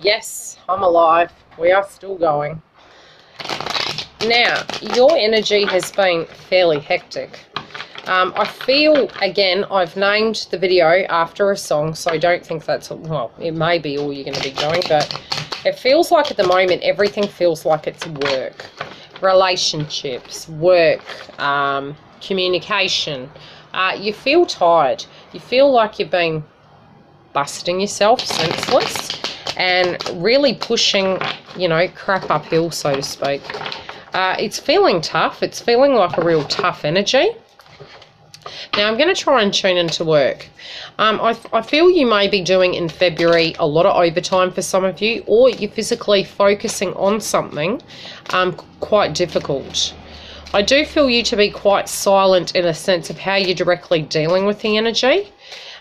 Yes, I'm alive. We are still going. Now, your energy has been fairly hectic. I feel, again, I've named the video after a song, so I don't think that's, well, it may be all you're going to be doing, but it feels like at the moment everything feels like it's work. Relationships, work, communication. You feel tired. You feel like you've been busting yourself senseless and really pushing, you know, crap uphill, so to speak. It's feeling tough. It's feeling like a real tough energy. Now, I'm going to try and tune into work. I feel you may be doing in February a lot of overtime for some of you, or you're physically focusing on something quite difficult. I do feel you to be quite silent in a sense of how you're directly dealing with the energy,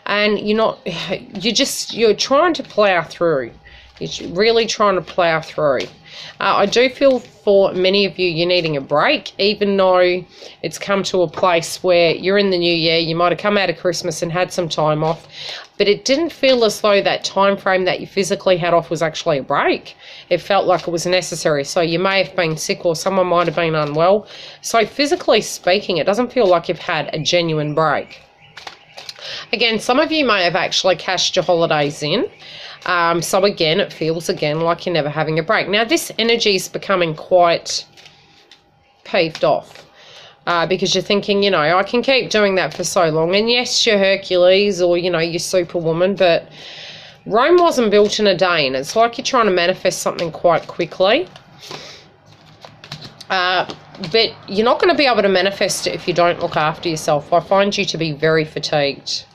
and you're trying to plow through. You're really trying to plow through. I do feel for many of you, you're needing a break, even though it's come to a place where you're in the new year, you might have come out of Christmas and had some time off, but it didn't feel as though that time frame that you physically had off was actually a break. It felt like it was necessary. So you may have been sick, or someone might have been unwell. So physically speaking, it doesn't feel like you've had a genuine break. Again, some of you may have actually cashed your holidays in. So again, it feels again like you're never having a break. Now, this energy is becoming quite peeved off because you're thinking, you know, I can keep doing that for so long. And yes, you're Hercules, or, you know, you're Superwoman, but Rome wasn't built in a day, and it's like you're trying to manifest something quite quickly. But you're not going to be able to manifest it if you don't look after yourself. I find you to be very fatigued.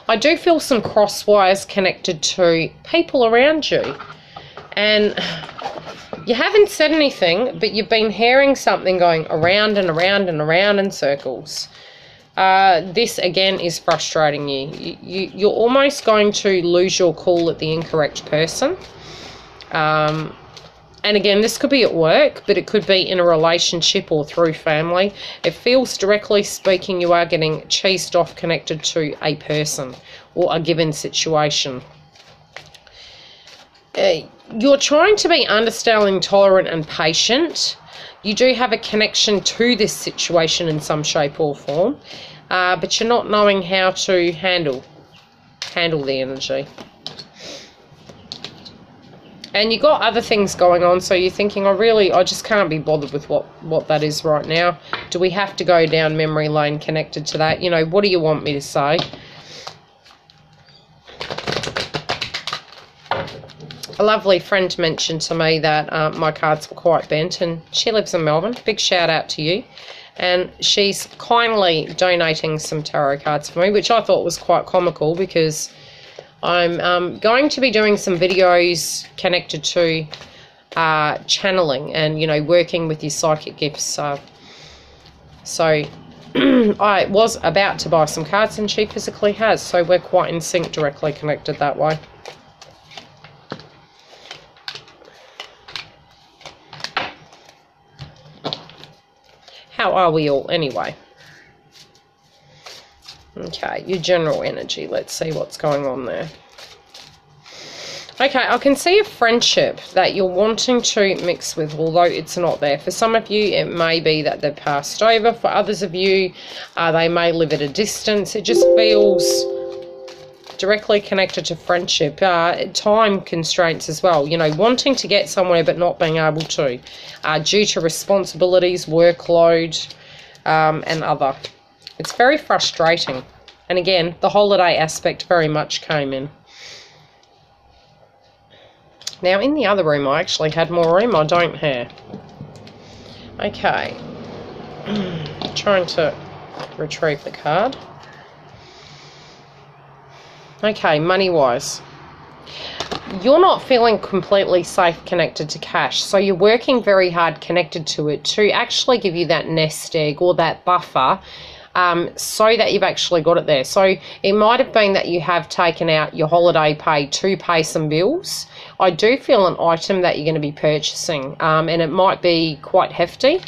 I do feel some cross wires connected to people around you. And you haven't said anything, but you've been hearing something going around and around and around in circles. This, again, is frustrating you. You're almost going to lose your cool at the incorrect person. And again, this could be at work, but it could be in a relationship or through family. It feels, directly speaking, you are getting cheesed off connected to a person or a given situation. You're trying to be understanding, tolerant, and patient. You do have a connection to this situation in some shape or form, but you're not knowing how to handle the energy. And you got other things going on, so you're thinking, I just can't be bothered with what that is right now. Do we have to go down memory lane connected to that? You know, what do you want me to say? A lovely friend mentioned to me that my cards were quite bent, and she lives in Melbourne. Big shout out to you. And she's kindly donating some tarot cards for me, which I thought was quite comical, because I'm going to be doing some videos connected to channeling and, you know, working with your psychic gifts. So I was about to buy some cards, and she physically has. So we're quite in sync, directly connected that way. How are we all anyway? Okay, your general energy. Let's see what's going on there. Okay, I can see a friendship that you're wanting to mix with, although it's not there. For some of you, it may be that they've passed over. For others of you, they may live at a distance. It just feels directly connected to friendship. Time constraints as well. You know, wanting to get somewhere but not being able to, due to responsibilities, workload, and other. It's very frustrating. And again, the holiday aspect very much came in. Now, in the other room, I actually had more room. I don't here. Okay. Trying to retrieve the card. Okay, money-wise. You're not feeling completely safe connected to cash, so you're working very hard connected to it to actually give you that nest egg or that buffer, so that you've actually got it there. So it might have been that you have taken out your holiday pay to pay some bills. I do feel an item that you're going to be purchasing, and it might be quite hefty.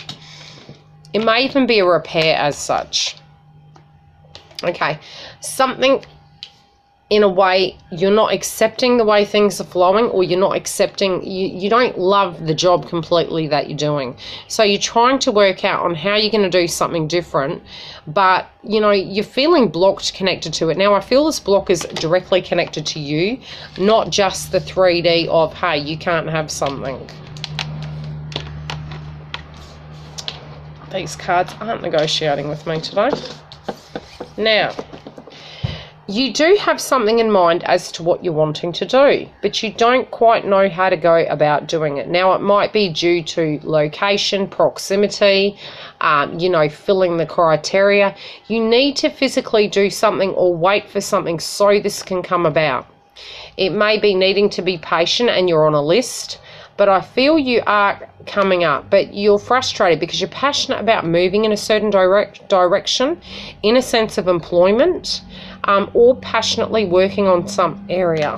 It may even be a repair as such. Okay, something in a way, you're not accepting the way things are flowing, or you're not accepting, you don't love the job completely that you're doing. So you're trying to work out on how you're going to do something different, but, you know, you're feeling blocked connected to it. Now, I feel this block is directly connected to you, not just the 3D of, hey, you can't have something. These cards aren't negotiating with me today. Now, you do have something in mind as to what you're wanting to do, but you don't quite know how to go about doing it. Now, it might be due to location, proximity, you know, filling the criteria. You need to physically do something or wait for something so this can come about. It may be needing to be patient and you're on a list, but I feel you are coming up, but you're frustrated because you're passionate about moving in a certain direction, in a sense of employment, or passionately working on some area.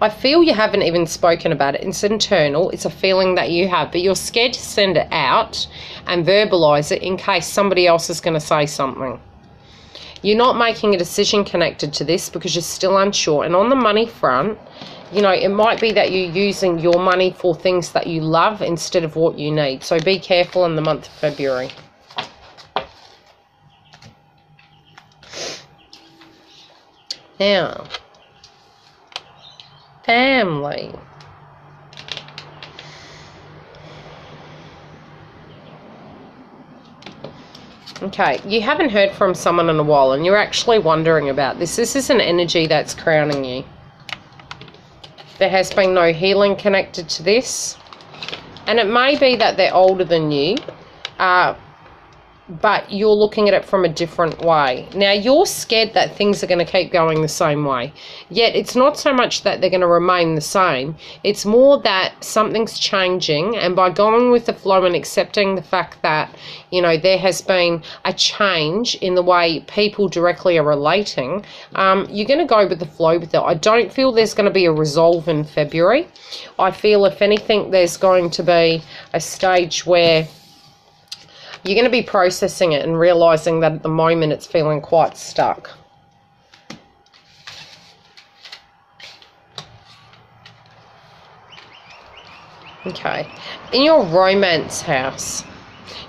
I feel you haven't even spoken about it. It's internal. It's a feeling that you have, but you're scared to send it out and verbalize it in case somebody else is going to say something. You're not making a decision connected to this because you're still unsure. And on the money front, you know, it might be that you're using your money for things that you love instead of what you need. So be careful in the month of February. Now, family. Okay, you haven't heard from someone in a while and you're actually wondering about this. This is an energy that's crowning you. There has been no healing connected to this. And it may be that they're older than you, but you're looking at it from a different way. Now, you're scared that things are going to keep going the same way. Yet, it's not so much that they're going to remain the same. It's more that something's changing, and by going with the flow and accepting the fact that, you know, there has been a change in the way people directly are relating, you're going to go with the flow with it. I don't feel there's going to be a resolve in February. I feel, if anything, there's going to be a stage where you're going to be processing it and realizing that at the moment it's feeling quite stuck. Okay. In your romance house,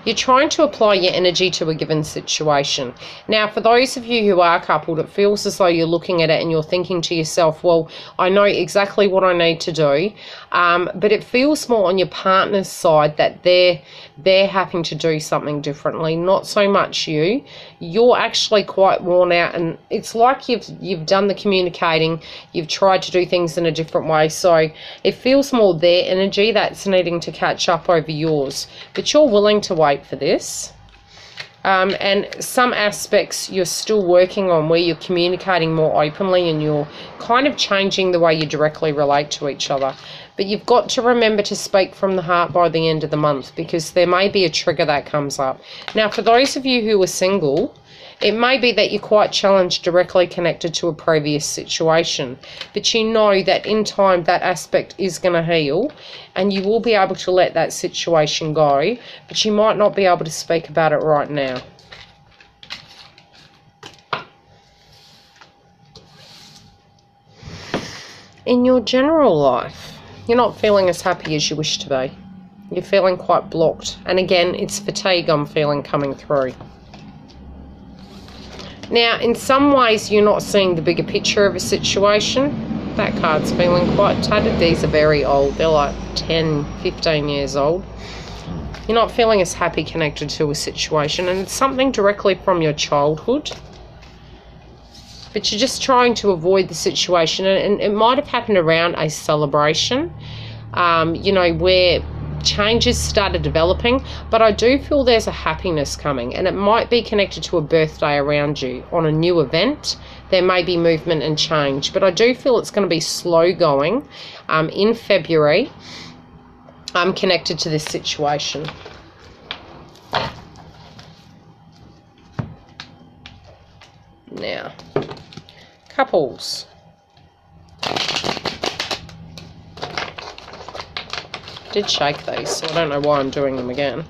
you're trying to apply your energy to a given situation. Now, for those of you who are coupled, it feels as though you're looking at it and you're thinking to yourself, well, I know exactly what I need to do. But it feels more on your partner's side that they're having to do something differently, not so much you. You're actually quite worn out, and it's like you've done the communicating, you've tried to do things in a different way. So it feels more their energy that's needing to catch up over yours. But you're willing to wait for this. And some aspects you're still working on where you're communicating more openly and you're kind of changing the way you directly relate to each other. But you've got to remember to speak from the heart by the end of the month, because there may be a trigger that comes up. Now, for those of you who are single, it may be that you're quite challenged directly connected to a previous situation, but you know that in time that aspect is going to heal and you will be able to let that situation go, but you might not be able to speak about it right now. In your general life, you're not feeling as happy as you wish to be. You're feeling quite blocked. And again, it's fatigue I'm feeling coming through. Now, in some ways, you're not seeing the bigger picture of a situation. That card's feeling quite tattered. These are very old. They're like 10, 15 years old. You're not feeling as happy connected to a situation. And it's something directly from your childhood. But you're just trying to avoid the situation. And it might have happened around a celebration, you know, where changes started developing, but I do feel there's a happiness coming, and it might be connected to a birthday around you on a new event. There may be movement and change, but I do feel it's going to be slow going in February. I'm connected to this situation. Now, couples. Did shake these, so I don't know why I'm doing them again.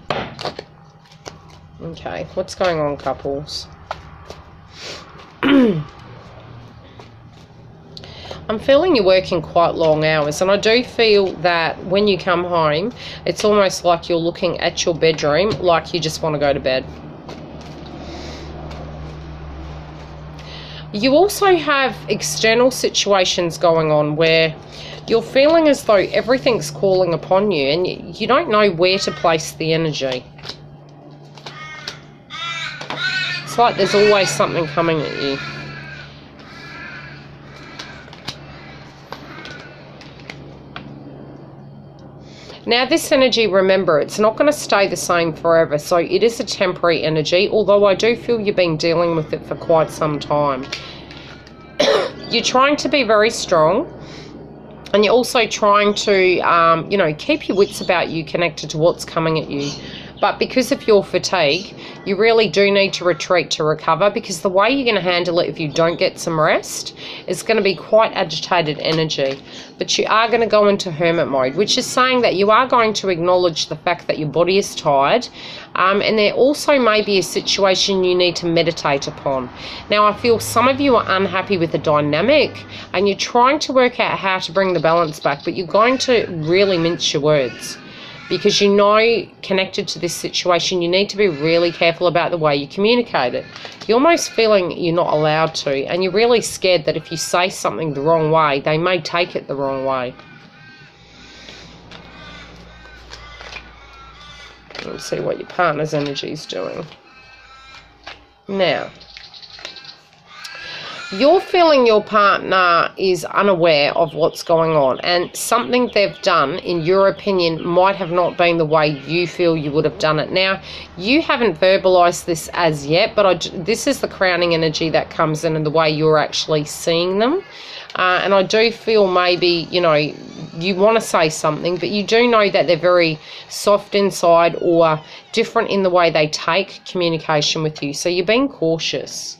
Okay, what's going on, couples? I'm feeling you're working quite long hours, and I do feel that when you come home, it's almost like you're looking at your bedroom like you just want to go to bed. You also have external situations going on where you're feeling as though everything's calling upon you, and you don't know where to place the energy. It's like there's always something coming at you. Now this energy, remember, it's not going to stay the same forever, so it is a temporary energy, although I do feel you've been dealing with it for quite some time. You're trying to be very strong, and you're also trying to, you know, keep your wits about you connected to what's coming at you. But because of your fatigue, you really do need to retreat to recover, because the way you're going to handle it if you don't get some rest is going to be quite agitated energy. But you are going to go into hermit mode, which is saying that you are going to acknowledge the fact that your body is tired. And there also may be a situation you need to meditate upon. Now, I feel some of you are unhappy with the dynamic, and you're trying to work out how to bring the balance back, but you're going to really mince your words. Because you know, connected to this situation, you need to be really careful about the way you communicate it. You're almost feeling you're not allowed to, and you're really scared that if you say something the wrong way, they may take it the wrong way. Let's see what your partner's energy is doing. Now, you're feeling your partner is unaware of what's going on, and something they've done, in your opinion, might have not been the way you feel you would have done it. Now, you haven't verbalized this as yet, but this is the crowning energy that comes in and the way you're actually seeing them. And I do feel maybe, you know, you want to say something, but you do know that they're very soft inside or different in the way they take communication with you. So you're being cautious.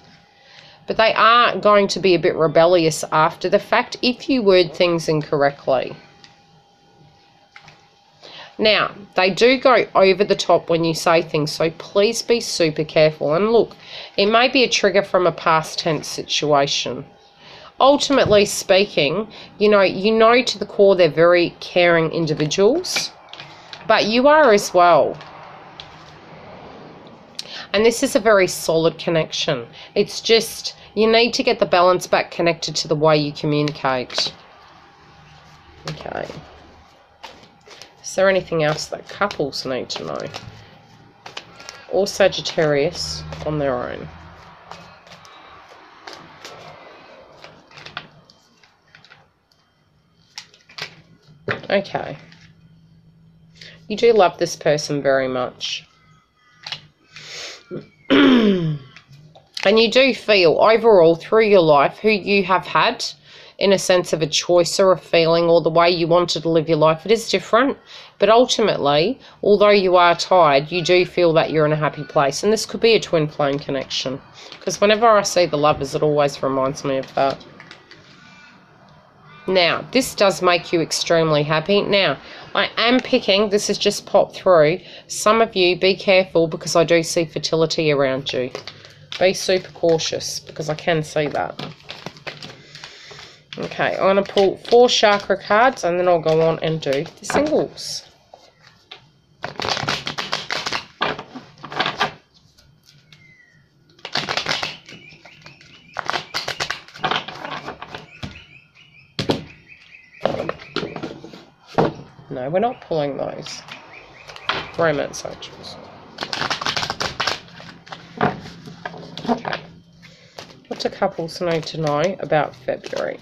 But they are going to be a bit rebellious after the fact if you word things incorrectly. Now, they do go over the top when you say things, so please be super careful. And look, it may be a trigger from a past tense situation. Ultimately speaking, you know to the core they're very caring individuals, but you are as well. And this is a very solid connection. It's just, you need to get the balance back connected to the way you communicate. Okay. Is there anything else that couples need to know? Or Sagittarius on their own? Okay. You do love this person very much. And you do feel overall through your life who you have had in a sense of a choice or a feeling or the way you wanted to live your life, it is different. But ultimately, although you are tired, you do feel that you're in a happy place. And this could be a twin flame connection, because whenever I see the lovers, it always reminds me of that. Now, this does make you extremely happy. Now, I am picking, this has just popped through, some of you, be careful, because I do see fertility around you. Be super cautious, because I can see that. Okay, I'm going to pull 4 chakra cards, and then I'll go on and do the singles. No, we're not pulling those. Romance angels. Okay. What do couples need to know about February?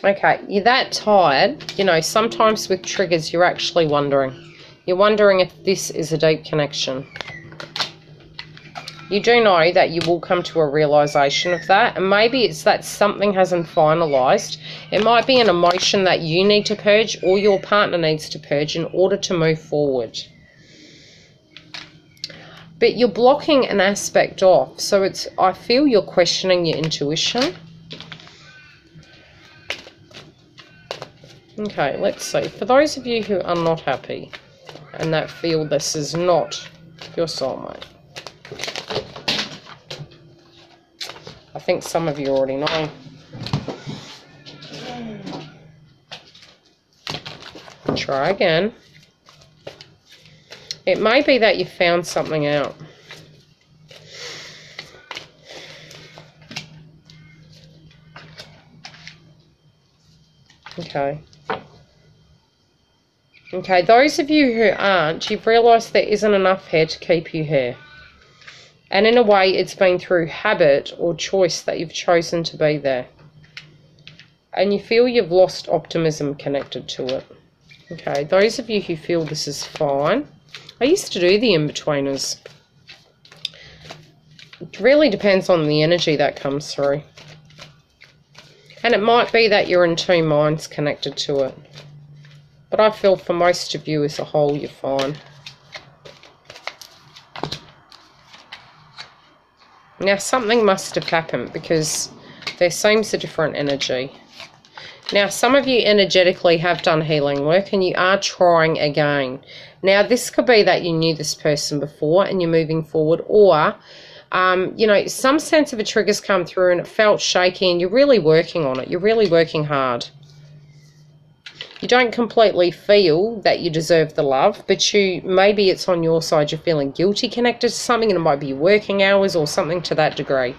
Okay, you're that tired, sometimes with triggers you're actually wondering. You're wondering if this is a deep connection. You do know that you will come to a realization of that, and maybe it's that something hasn't finalized. It might be an emotion that you need to purge or your partner needs to purge in order to move forward. But you're blocking an aspect off, so I feel you're questioning your intuition. Okay, let's see. For those of you who are not happy and that feel this is not your soulmate. I think some of you already know. Try again. It may be that you found something out. Okay. Okay, those of you who aren't, you've realised there isn't enough here to keep you here. And in a way, it's been through habit or choice that you've chosen to be there. And you feel you've lost optimism connected to it. Okay, those of you who feel this is fine. I used to do the in-betweeners. It really depends on the energy that comes through. And it might be that you're in two minds connected to it. But I feel for most of you as a whole, you're fine. Now, something must have happened because there seems a different energy. Now, some of you energetically have done healing work and you are trying again. Now, this could be that you knew this person before and you're moving forward, or you know, some sense of a trigger's come through and it felt shaky and you're really working on it. You're really working hard. You don't completely feel that you deserve the love, but maybe it's on your side. You're feeling guilty connected to something, and it might be your working hours or something to that degree.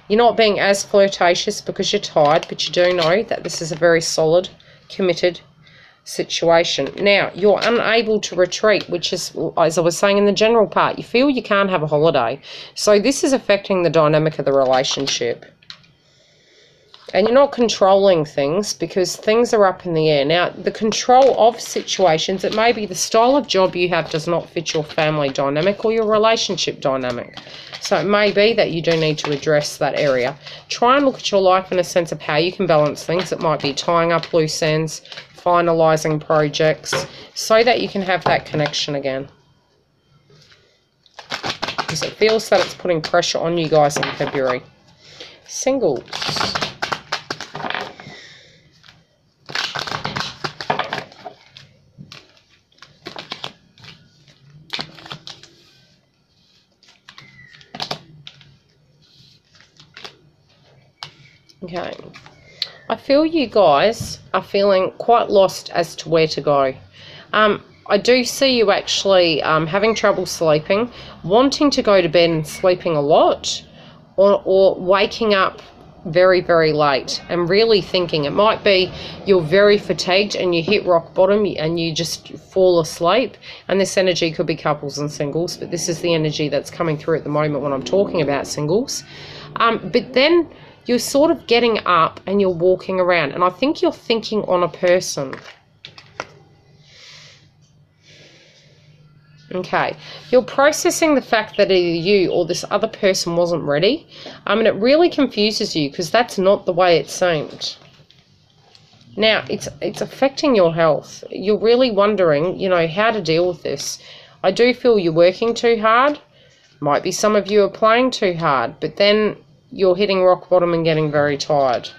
You're not being as flirtatious because you're tired, but you do know that this is a very solid, committed situation. Now, you're unable to retreat, which is, as I was saying in the general part, you feel you can't have a holiday. So this is affecting the dynamic of the relationship. And you're not controlling things because things are up in the air. Now, the control of situations, it may be the style of job you have does not fit your family dynamic or your relationship dynamic. So it may be that you do need to address that area. Try and look at your life in a sense of how you can balance things. It might be tying up loose ends, finalising projects, so that you can have that connection again. Because it feels that it's putting pressure on you guys in February. Singles. Okay, I feel you guys are feeling quite lost as to where to go. I do see you actually having trouble sleeping, wanting to go to bed and sleeping a lot, or waking up very, very late and really thinking. It might be you're very fatigued and you hit rock bottom and you just fall asleep, and this energy could be couples and singles, but this is the energy that's coming through at the moment when I'm talking about singles. But then you're sort of getting up and you're walking around, and I think you're thinking on a person. Okay, you're processing the fact that either you or this other person wasn't ready. And it really confuses you because that's not the way it seemed. Now, it's affecting your health. You're really wondering, you know, how to deal with this. I do feel you're working too hard. Might be some of you are playing too hard, but then you're hitting rock bottom and getting very tired.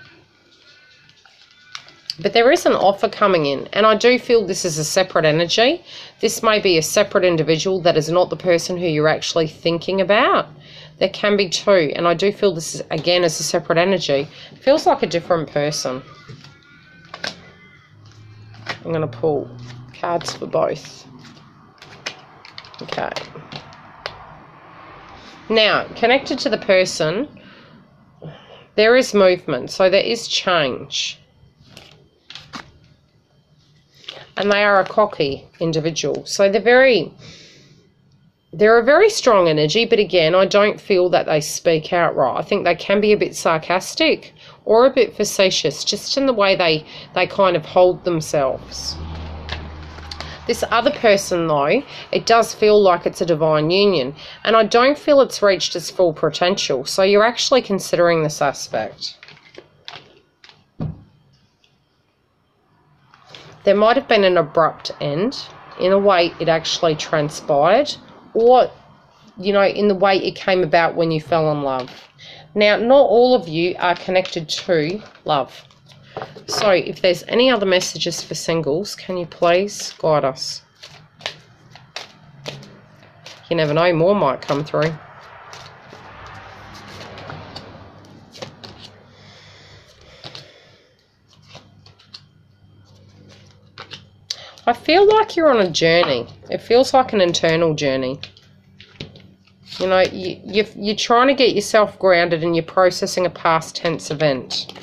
But there is an offer coming in, and I do feel this is a separate energy. This may be a separate individual that is not the person who you're actually thinking about. There can be two, and I do feel this is, again, as a separate energy. It feels like a different person. I'm going to pull cards for both. Okay. Now, connected to the person, there is movement, so there is change. And they are a cocky individual. So they're a very strong energy, but again, I don't feel that they speak outright. I think they can be a bit sarcastic or a bit facetious, just in the way they kind of hold themselves. This other person, though, it does feel like it's a divine union, and I don't feel it's reached its full potential, so you're actually considering this aspect. There might have been an abrupt end. In a way, it actually transpired, or, you know, in the way it came about when you fell in love. Now, not all of you are connected to love. So if there's any other messages for singles, can you please guide us? You never know, more might come through. I feel like you're on a journey. It feels like an internal journey. You know, you're trying to get yourself grounded and you're processing a past tense event.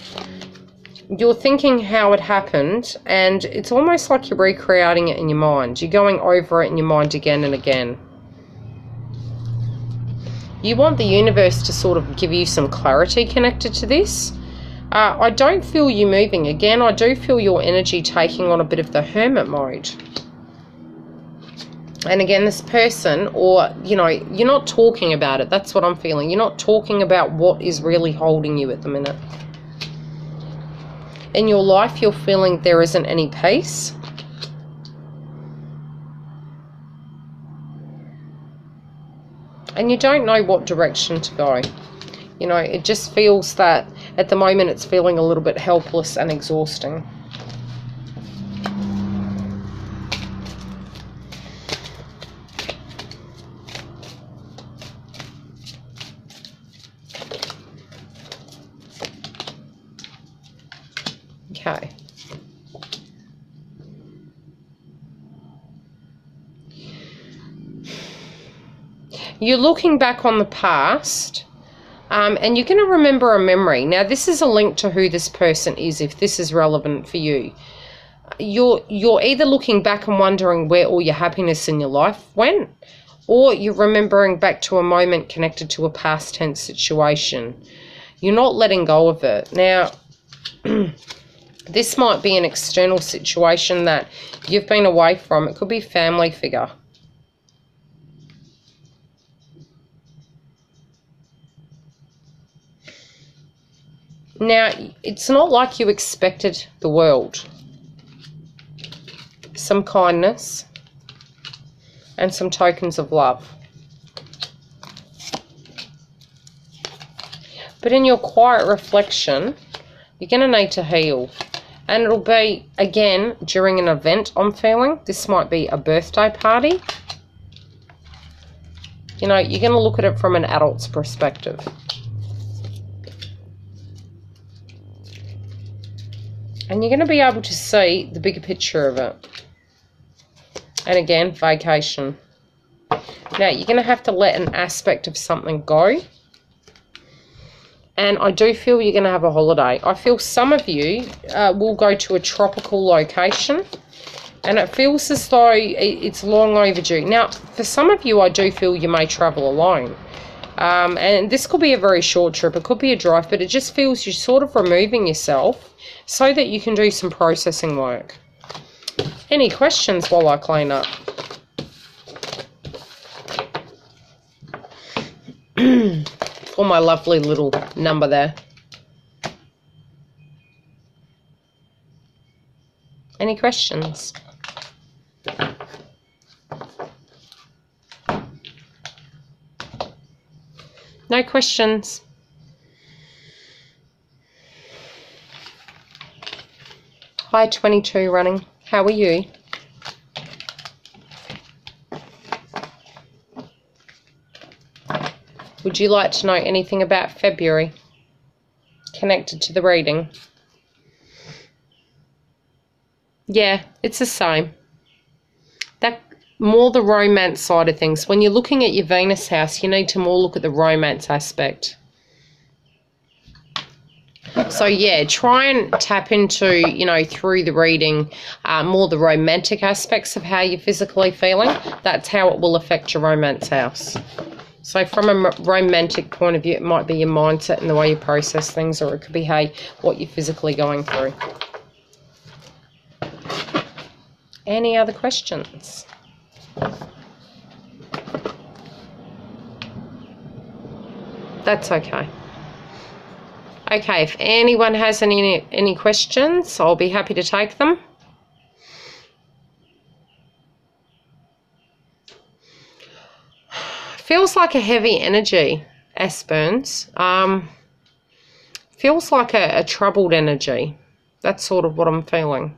You're thinking how it happened, and it's almost like you're recreating it in your mind. You're going over it in your mind again and again. You want the universe to sort of give you some clarity connected to this. I don't feel you moving. Again, I do feel your energy taking on a bit of the hermit mode. And again, this person, or, you know, you're not talking about it. That's what I'm feeling. You're not talking about what is really holding you at the minute. In your life, you're feeling there isn't any peace. And you don't know what direction to go. You know, it just feels that at the moment it's feeling a little bit helpless and exhausting. Okay. You're looking back on the past, and you're going to remember a memory. Now, this is a link to who this person is, if this is relevant for you. You're either looking back and wondering where all your happiness in your life went, or you're remembering back to a moment connected to a past tense situation. You're not letting go of it. Now, this might be an external situation that you've been away from. It could be a family figure. Now, it's not like you expected the world. Some kindness and some tokens of love. But in your quiet reflection, you're going to need to heal. And it'll be, again, during an event, I'm feeling. This might be a birthday party. You know, you're going to look at it from an adult's perspective. And you're going to be able to see the bigger picture of it. And again, vacation. Now, you're going to have to let an aspect of something go. And I do feel you're going to have a holiday. I feel some of you will go to a tropical location. And it feels as though it's long overdue. Now, for some of you, I do feel you may travel alone. And this could be a very short trip. It could be a drive. But it just feels you're sort of removing yourself so that you can do some processing work. Any questions while I clean up? For my lovely little number there. Any questions? No questions? Hi, 22 running. How are you? Would you like to know anything about February connected to the reading? Yeah, it's the same. That more the romance side of things. When you're looking at your Venus house, you need to more look at the romance aspect. So yeah, try and tap into, you know, through the reading, more the romantic aspects of how you're physically feeling. That's how it will affect your romance house. So from a romantic point of view, it might be your mindset and the way you process things, or it could be, hey, what you're physically going through. Any other questions? That's okay. Okay, if anyone has any questions, I'll be happy to take them. Feels like a heavy energy, Aspens. Feels like a troubled energy. That's sort of what I'm feeling.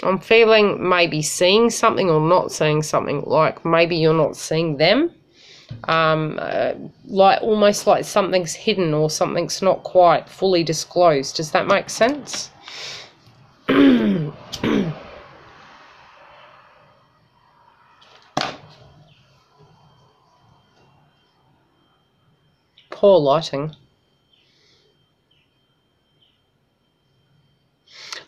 I'm feeling maybe seeing something or not seeing something, like maybe you're not seeing them. Like almost like something's hidden or something's not quite fully disclosed. Does that make sense? Poor lighting.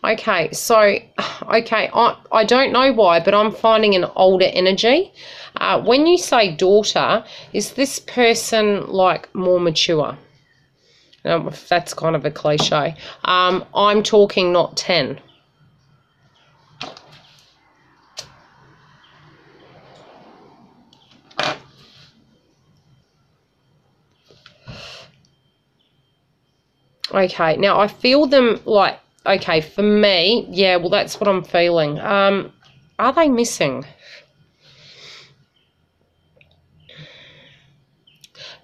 Okay, so, okay, I don't know why, but I'm finding an older energy. When you say daughter, is this person, like, more mature? That's kind of a cliche. I'm talking not 10. Okay, now I feel them like, okay, for me, yeah, well, that's what I'm feeling. Are they missing?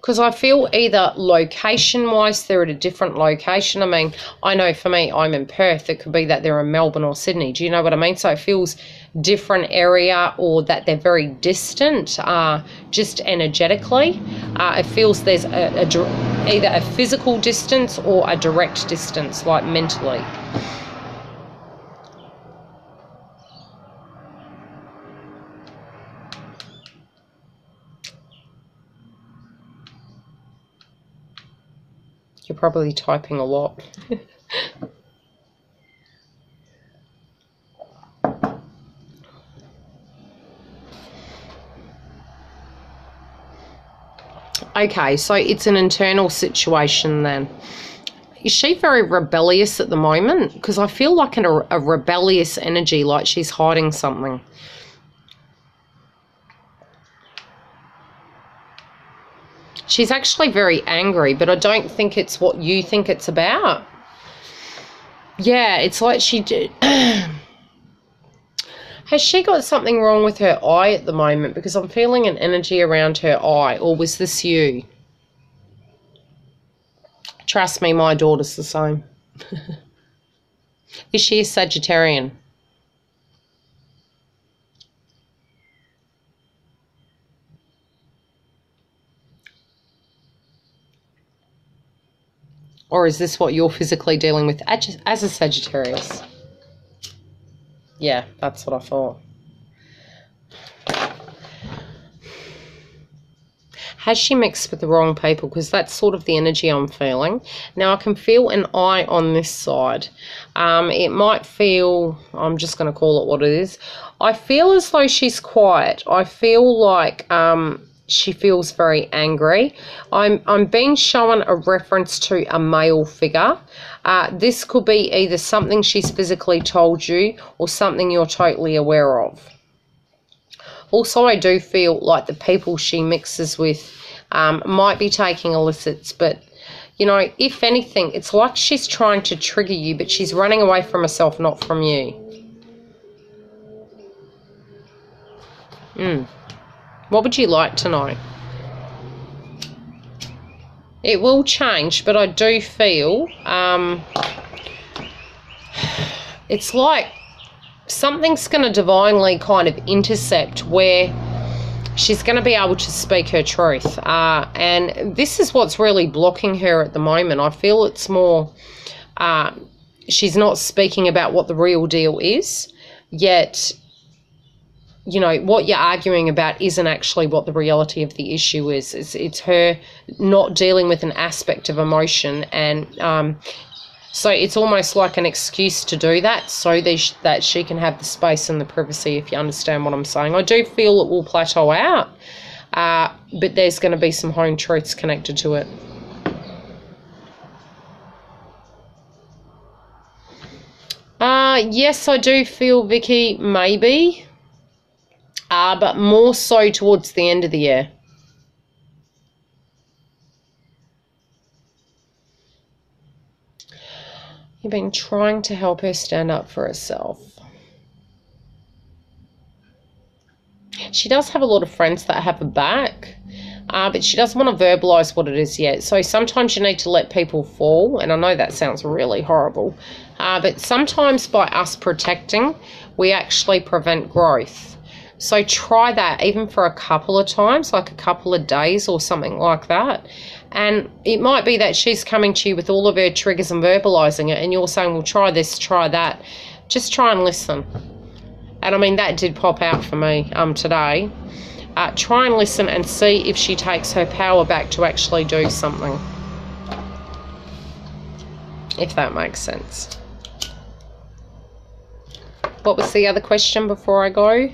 Because I feel either location-wise they're at a different location. I mean, I know for me, I'm in Perth. It could be that they're in Melbourne or Sydney. Do you know what I mean? So it feels different area, or that they're very distant, just energetically. It feels there's either a physical distance or a direct distance, like mentally. You're probably typing a lot. Okay, so it's an internal situation then. Is she very rebellious at the moment? Because I feel like a rebellious energy, like she's hiding something. She's actually very angry, but I don't think it's what you think it's about. Yeah, it's like she did. Has she got something wrong with her eye at the moment? Because I'm feeling an energy around her eye. Or was this you? Trust me, my daughter's the same. Is she a Sagittarian? Or is this what you're physically dealing with as a Sagittarius? Yeah, that's what I thought. Has she mixed with the wrong people? Because that's sort of the energy I'm feeling. Now, I can feel an eye on this side. It might feel, I'm just going to call it what it is. I feel as though she's quiet. I feel like she feels very angry. I'm being shown a reference to a male figure. This could be either something she's physically told you or something you're totally aware of. Also, I do feel like the people she mixes with might be taking illicits, but, you know, if anything, it's like she's trying to trigger you, but she's running away from herself, not from you. What would you like to know? It will change, but I do feel it's like something's going to divinely kind of intercept where she's going to be able to speak her truth. And this is what's really blocking her at the moment. I feel it's more she's not speaking about what the real deal is, yet, you know, what you're arguing about isn't actually what the reality of the issue is. It's her not dealing with an aspect of emotion, and so it's almost like an excuse to do that so that she can have the space and the privacy, if you understand what I'm saying. I do feel it will plateau out, but there's going to be some home truths connected to it. Yes, I do feel, Vicky, maybe, but more so towards the end of the year. You've been trying to help her stand up for herself. She does have a lot of friends that have her back. but she doesn't want to verbalize what it is yet. So sometimes you need to let people fall, and I know that sounds really horrible, but sometimes by us protecting, we actually prevent growth. So try that even for a couple of times, like a couple of days or something like that. And it might be that she's coming to you with all of her triggers and verbalizing it, and you're saying, well, try this, try that. Just try and listen. And I mean, that did pop out for me today. Try and listen and see if she takes her power back to actually do something. If that makes sense. What was the other question before I go?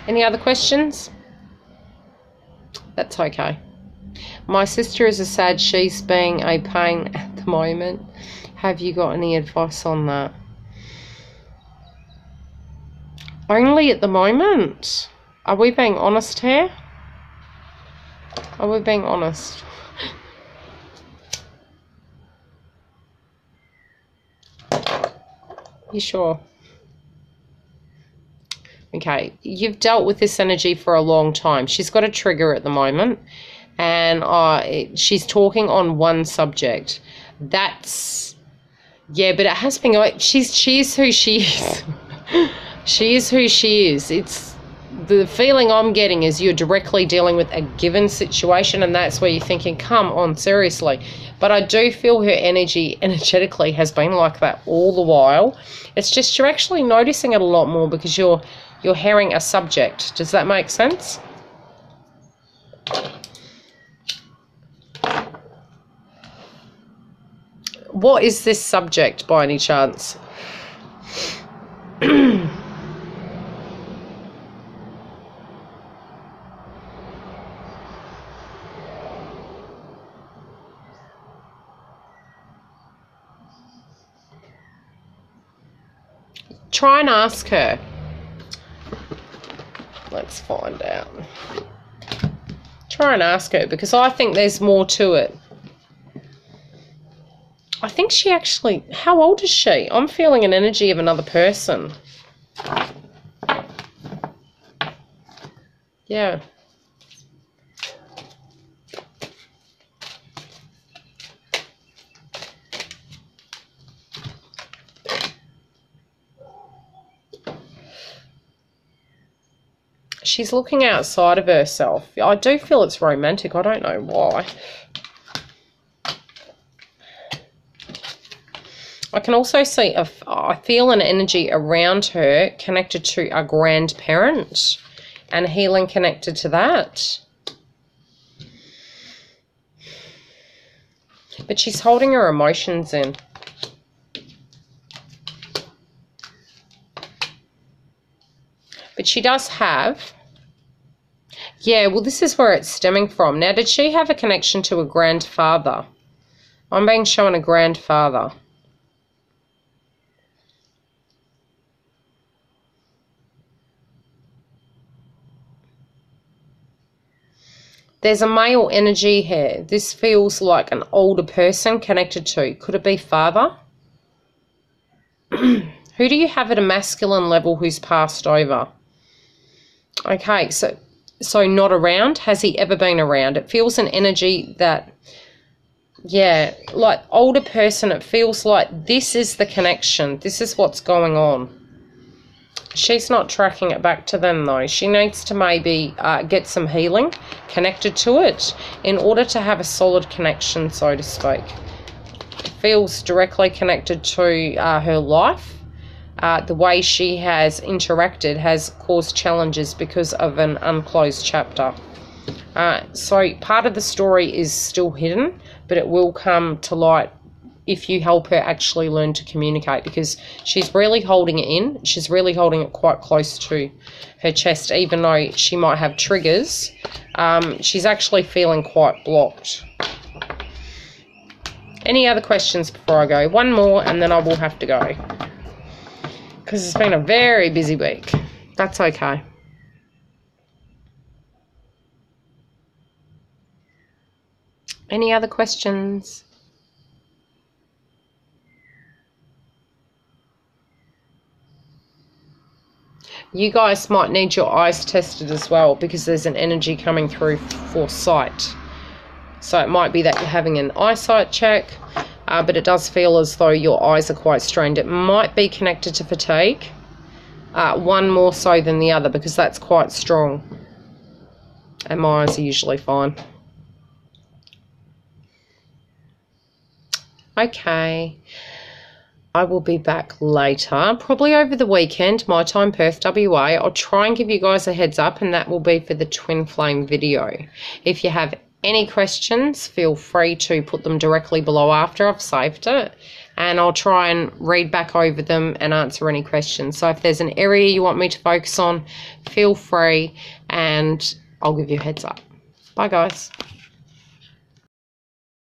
Any other questions? That's okay. My sister is a Sag. She's being a pain at the moment. Have you got any advice on that? Only at the moment. Are we being honest here? Are we being honest? You sure? Okay, you've dealt with this energy for a long time. She's got a trigger at the moment, and she's talking on one subject. That's, yeah, but it has been, she is who she is. She is who she is. It's, the feeling I'm getting is you're directly dealing with a given situation, and that's where you're thinking, come on, seriously. But I do feel her energy energetically has been like that all the while. It's just you're actually noticing it a lot more because you're hearing a subject. Does that make sense? What is this subject by any chance? Try and ask her. Let's find out. Try and ask her, because I think there's more to it. I think she actually... How old is she? I'm feeling an energy of another person. Yeah. She's looking outside of herself. I do feel it's romantic. I don't know why. I can also see, I feel an energy around her connected to a grandparent and healing connected to that. But she's holding her emotions in. But she does have... Yeah, well, this is where it's stemming from. Now, did she have a connection to a grandfather? I'm being shown a grandfather. There's a male energy here. This feels like an older person connected to. Could it be father? Who do you have at a masculine level who's passed over? Okay, so not around. Has he ever been around? It feels an energy that, yeah, like older person, it feels like this is the connection. This is what's going on. She's not tracking it back to them, though. She needs to maybe get some healing connected to it in order to have a solid connection, so to speak. It feels directly connected to her life. The way she has interacted has caused challenges because of an unclosed chapter. So part of the story is still hidden, but it will come to light if you help her actually learn to communicate, because she's really holding it in. She's really holding it quite close to her chest, even though she might have triggers. She's actually feeling quite blocked. Any other questions before I go? One more and then I will have to go, because it's been a very busy week. That's okay. Any other questions? You guys might need your eyes tested as well, because there's an energy coming through for sight. So it might be that you're having an eyesight check, but it does feel as though your eyes are quite strained. It might be connected to fatigue, one more so than the other, because that's quite strong. And my eyes are usually fine. Okay. I will be back later, probably over the weekend, my time, Perth, WA. I'll try and give you guys a heads up, and that will be for the twin flame video. If you have any questions, feel free to put them directly below after I've saved it, and I'll try and read back over them and answer any questions. So if there's an area you want me to focus on, feel free, and I'll give you a heads up. Bye, guys.